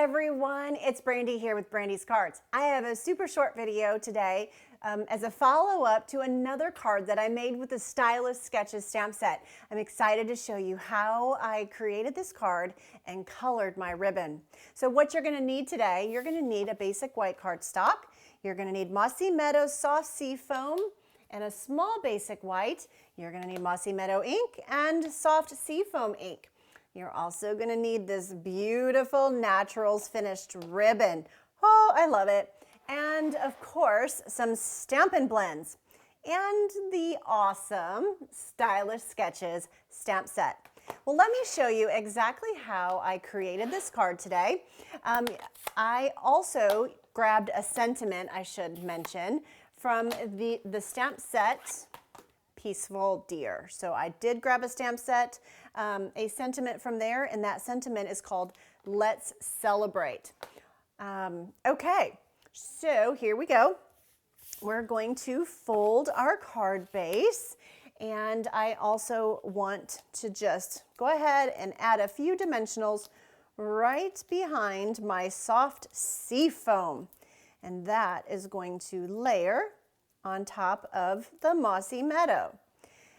everyone, it's Brandy here with Brandy's Cards. I have a super short video today as a follow-up to another card that I made with the Stylish Sketches stamp set. I'm excited to show you how I created this card and colored my ribbon. So what you're going to need today, you're going to need a basic white cardstock. You're going to need Mossy Meadow soft sea foam and a small basic white. You're going to need Mossy Meadow ink and soft sea foam ink. You're also going to need this beautiful Naturals finished ribbon. Oh, I love it. And of course, some Stampin' Blends and the awesome Stylish Sketches stamp set. Well, let me show you exactly how I created this card today. I also grabbed a sentiment, I should mention, from the stamp set Peaceful Deer. So I did grab a stamp set, a sentiment from there, and that sentiment is called Let's Celebrate. Okay, so here we go. We're going to fold our card base, and I also want to just go ahead and add a few dimensionals right behind my soft sea foam, and that is going to layer on top of the Mossy Meadow.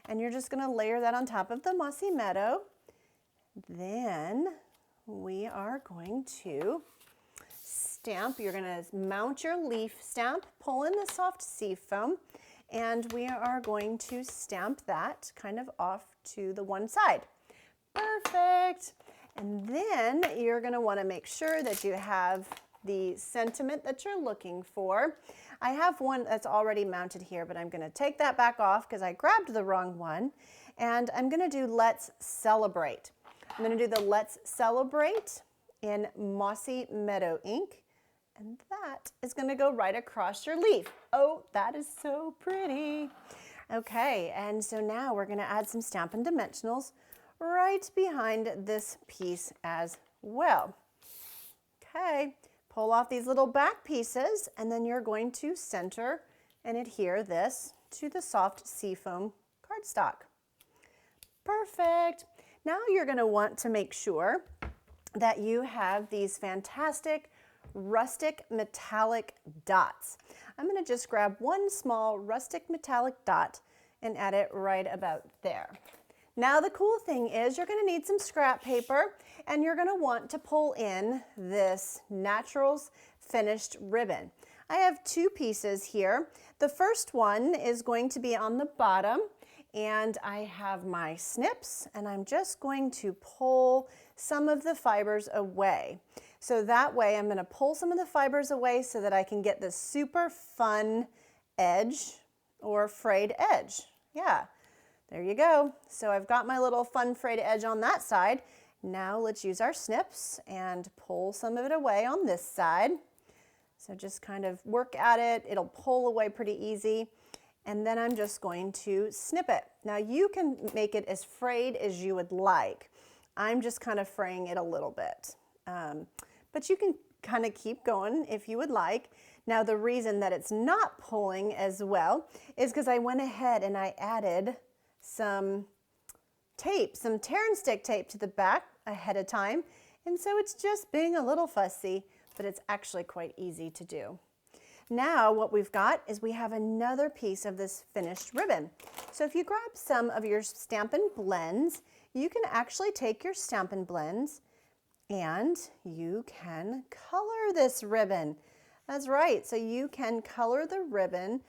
And you're just going to layer that on top of the Mossy Meadow. Then we are going to stamp. You're going to mount your leaf stamp, pull in the soft sea foam, and we are going to stamp that kind of off to the one side. Perfect. And then you're going to want to make sure that you have the sentiment that you're looking for. I have one that's already mounted here, but I'm going to take that back off because I grabbed the wrong one. And I'm going to do Let's Celebrate. I'm going to do the Let's Celebrate in Mossy Meadow ink. And that is going to go right across your leaf. Oh, that is so pretty. Okay, and so now we're going to add some Stampin' Dimensionals right behind this piece as well. Okay. Pull off these little back pieces, and then you're going to center and adhere this to the soft seafoam cardstock. Perfect. Now you're going to want to make sure that you have these fantastic rustic metallic dots. I'm going to just grab one small rustic metallic dot and add it right about there. Now the cool thing is you're going to need some scrap paper, and you're going to want to pull in this Naturals finished ribbon. I have two pieces here. The first one is going to be on the bottom, and I have my snips, and I'm just going to pull some of the fibers away. So that way I'm going to pull some of the fibers away so that I can get this super fun edge or frayed edge. Yeah. There you go. So I've got my little fun frayed edge on that side. Now let's use our snips and pull some of it away on this side. So just kind of work at it. It'll pull away pretty easy. And then I'm just going to snip it. Now you can make it as frayed as you would like. I'm just kind of fraying it a little bit. But you can kind of keep going if you would like. Now the reason that it's not pulling as well is because I went ahead and I added some tape, some tear and stick tape to the back ahead of time. And so it's just being a little fussy, but it's actually quite easy to do. Now what we've got is we have another piece of this finished ribbon. So if you grab some of your Stampin' Blends, you can actually take your Stampin' Blends and you can color this ribbon. That's right. So you can color the ribbon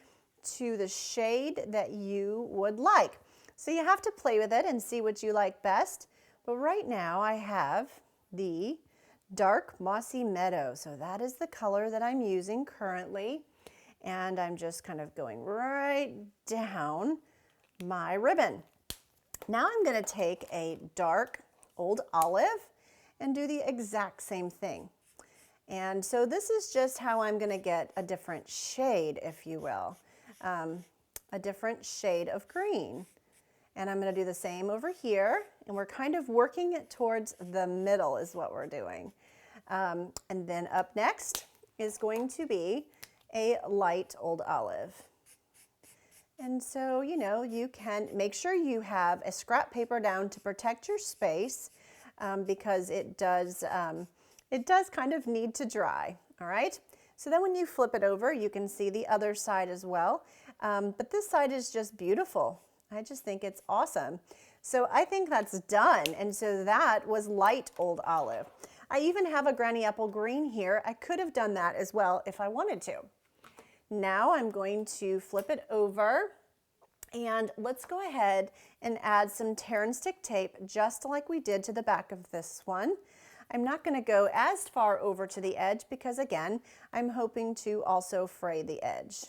to the shade that you would like. So you have to play with it and see what you like best. But right now I have the dark Mossy Meadow. So that is the color that I'm using currently. And I'm just kind of going right down my ribbon. Now I'm going to take a dark Old Olive and do the exact same thing. And so this is just how I'm going to get a different shade, if you will, a different shade of green. And I'm going to do the same over here, and we're kind of working it towards the middle is what we're doing. And then up next is going to be a light Old Olive. And so, you know, you can make sure you have a scrap paper down to protect your space because it does It does kind of need to dry, all right? So then when you flip it over, you can see the other side as well. But this side is just beautiful. I just think it's awesome. So I think that's done. And so that was light old olive. I even have a granny apple green here. I could have done that as well if I wanted to. Now I'm going to flip it over, and let's go ahead and add some tear and stick tape just like we did to the back of this one. I'm not going to go as far over to the edge because, again, I'm hoping to also fray the edge.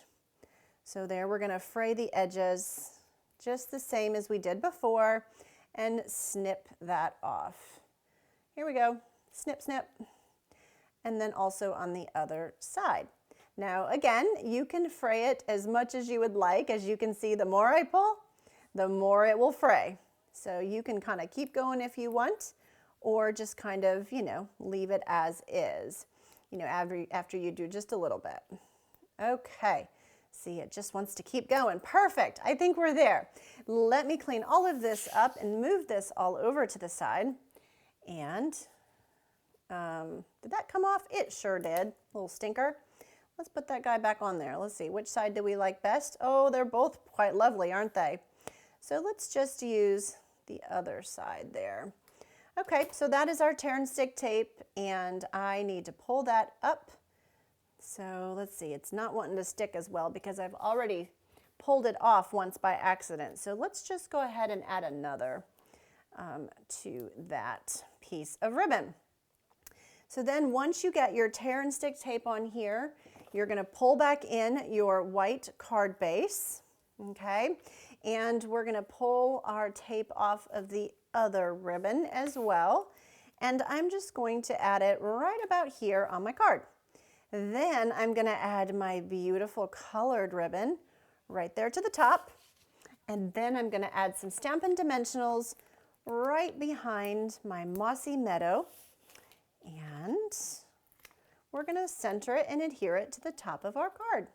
So there, we're going to fray the edges just the same as we did before and snip that off. Here we go. Snip, snip. And then also on the other side. Now, again, you can fray it as much as you would like. As you can see, the more I pull, the more it will fray. So you can kind of keep going if you want, or just kind of, leave it as is, after you do just a little bit. Okay, see, it just wants to keep going. Perfect, I think we're there. Let me clean all of this up and move this all over to the side. And did that come off? It sure did, little stinker. Let's put that guy back on there. Let's see, which side do we like best? Oh, they're both quite lovely, aren't they? So let's just use the other side there. Okay, so that is our tear and stick tape, and I need to pull that up. So let's see, it's not wanting to stick as well because I've already pulled it off once by accident. So let's just go ahead and add another to that piece of ribbon. So then once you get your tear and stick tape on here, you're going to pull back in your white card base, okay? And we're going to pull our tape off of the other ribbon as well. And I'm just going to add it right about here on my card. Then I'm going to add my beautiful colored ribbon right there to the top. And then I'm going to add some Stampin' Dimensionals right behind my mossy meadow. And we're going to center it and adhere it to the top of our card.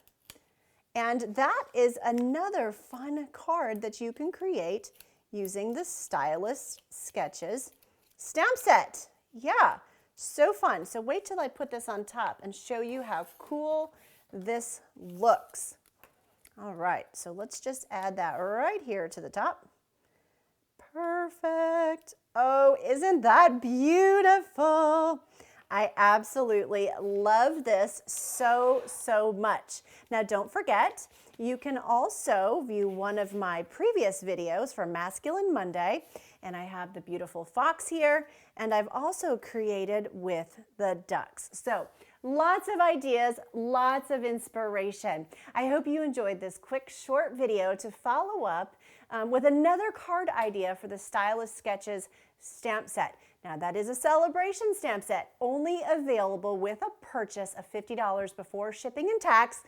And that is another fun card that you can create using the Stylus Sketches stamp set. Yeah, so fun. So wait till I put this on top and show you how cool this looks. All right, so let's just add that right here to the top. Perfect. Oh, isn't that beautiful? I absolutely love this so, so much. Now, don't forget, you can also view one of my previous videos for Masculine Monday, and I have the beautiful fox here, and I've also created with the ducks. So, lots of ideas, lots of inspiration. I hope you enjoyed this quick, short video to follow up with another card idea for the Stylus Sketches stamp set. Now, that is a celebration stamp set, only available with a purchase of $50 before shipping and tax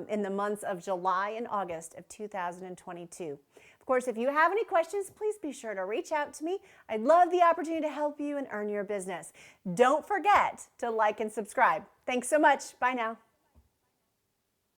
in the months of July and August of 2022. Of course, if you have any questions, please be sure to reach out to me. I'd love the opportunity to help you and earn your business. Don't forget to like and subscribe. Thanks so much. Bye now.